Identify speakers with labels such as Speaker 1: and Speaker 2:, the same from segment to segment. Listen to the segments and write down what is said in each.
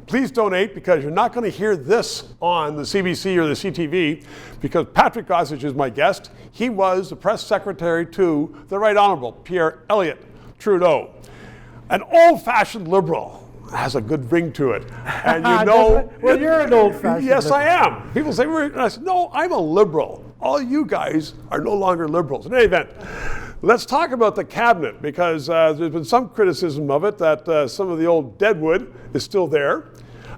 Speaker 1: Please donate, because you're not going to hear this on the CBC or the CTV, because Patrick Gossage is my guest. He was the press secretary to the Right Honourable Pierre Elliott Trudeau. An old-fashioned Liberal. Has a good ring to it. And you know...
Speaker 2: Well, you're an old-fashioned
Speaker 1: Yes,
Speaker 2: Liberal.
Speaker 1: I am. People say, and I said, no, I'm a Liberal. All you guys are no longer Liberals. In any event, let's talk about the cabinet, because there's been some criticism of it, that some of the old deadwood is still there.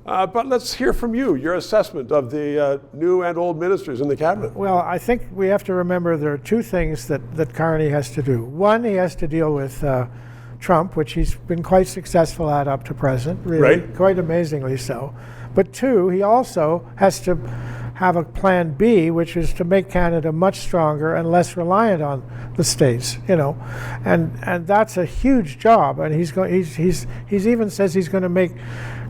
Speaker 1: But let's hear from you, your assessment of the new and old ministers in the cabinet.
Speaker 2: Well, I think we have to remember there are two things that Carney has to do. One, he has to deal with Trump, which he's been quite successful at up to present, really,
Speaker 1: right.
Speaker 2: Quite amazingly so. But two, he also has to have a plan B, which is to make Canada much stronger and less reliant on the states, you know, and that's a huge job. And he's even says he's going to make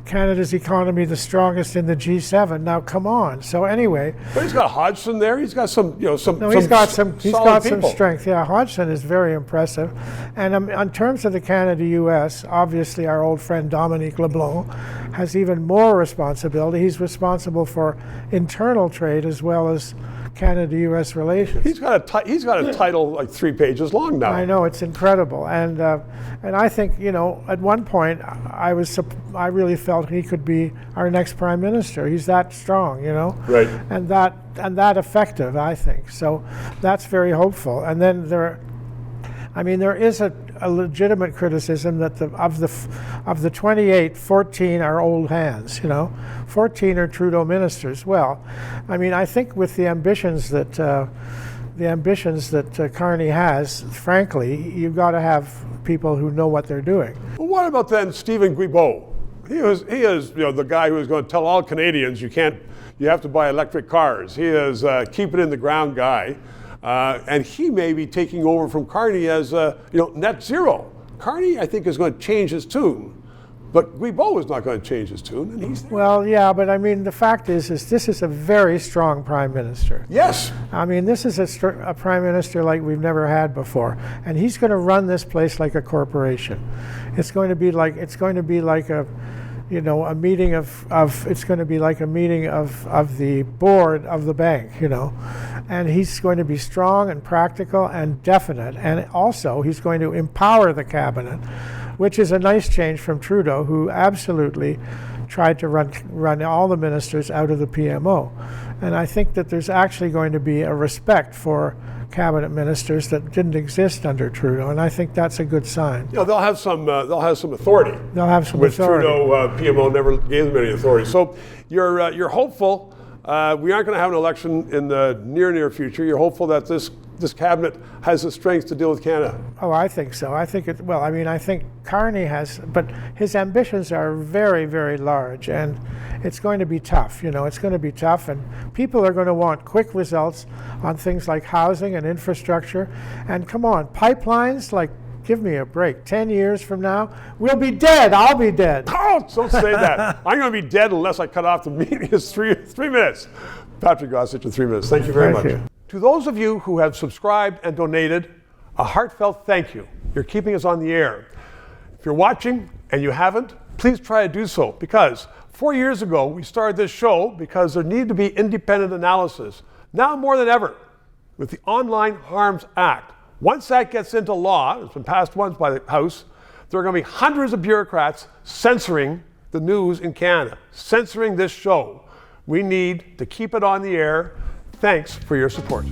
Speaker 2: Canada's economy the strongest in the G7. Now, come on. So anyway,
Speaker 1: but he's got Hodgson there. He's got some, you know, some.
Speaker 2: No, he's got some
Speaker 1: people.
Speaker 2: strength. Yeah, Hodgson is very impressive. And in terms of the Canada-U.S., obviously our old friend Dominique LeBlanc has even more responsibility. He's responsible for internal trade as well as Canada-U.S. relations.
Speaker 1: He's got a title like 3 pages long now.
Speaker 2: I know, it's incredible, and I think, you know, at one point I really felt he could be our next prime minister. He's that strong, you know,
Speaker 1: right,
Speaker 2: and that effective, I think. So that's very hopeful. And then there is a legitimate criticism that of the 28, 14 are old hands, you know. 14 are Trudeau ministers. Well, I mean, I think with the ambitions that Carney has, frankly, you've got to have people who know what they're doing.
Speaker 1: Well, what about then Steven Guilbeault? He is, you know, the guy who is going to tell all Canadians you have to buy electric cars. He is keep it in the ground guy. And he may be taking over from Carney as net zero. Carney, I think, is going to change his tune, but Guilbeault is not going to change his tune, and he's there.
Speaker 2: Well, yeah, but I mean, the fact is this is a very strong prime minister.
Speaker 1: Yes.
Speaker 2: I mean, this is a prime minister like we've never had before, and he's going to run this place like a corporation. It's going to be like a meeting it's going to be like a meeting of the board of the bank, you know. And he's going to be strong and practical and definite. And also he's going to empower the cabinet, which is a nice change from Trudeau, who absolutely tried to run all the ministers out of the PMO. And I think that there's actually going to be a respect for cabinet ministers that didn't exist under Trudeau, and I think that's a good sign.
Speaker 1: You know, they'll have some authority.
Speaker 2: They'll have some
Speaker 1: which
Speaker 2: authority.
Speaker 1: Trudeau PMO never gave them any authority. So you're hopeful. We aren't going to have an election in the near future. You're hopeful that this cabinet has the strength to deal with Canada.
Speaker 2: Oh, I think so. I think I think Carney has, but his ambitions are very, very large, and it's going to be tough. You know, it's going to be tough, and people are going to want quick results on things like housing and infrastructure. And come on, pipelines, like, give me a break. 10 years from now, we'll be dead. I'll be dead.
Speaker 1: Oh, don't say that. I'm going to be dead unless I cut off the meeting. It's three minutes. Patrick Gossage in 3 minutes. Thank you very much.
Speaker 2: You.
Speaker 1: To those of you who have subscribed and donated, a heartfelt thank you. You're keeping us on the air. If you're watching and you haven't, please try to do so, because 4 years ago we started this show because there needed to be independent analysis. Now more than ever, with the Online Harms Act, once that gets into law, it's been passed once by the House, there are going to be hundreds of bureaucrats censoring the news in Canada, censoring this show. We need to keep it on the air. Thanks for your support.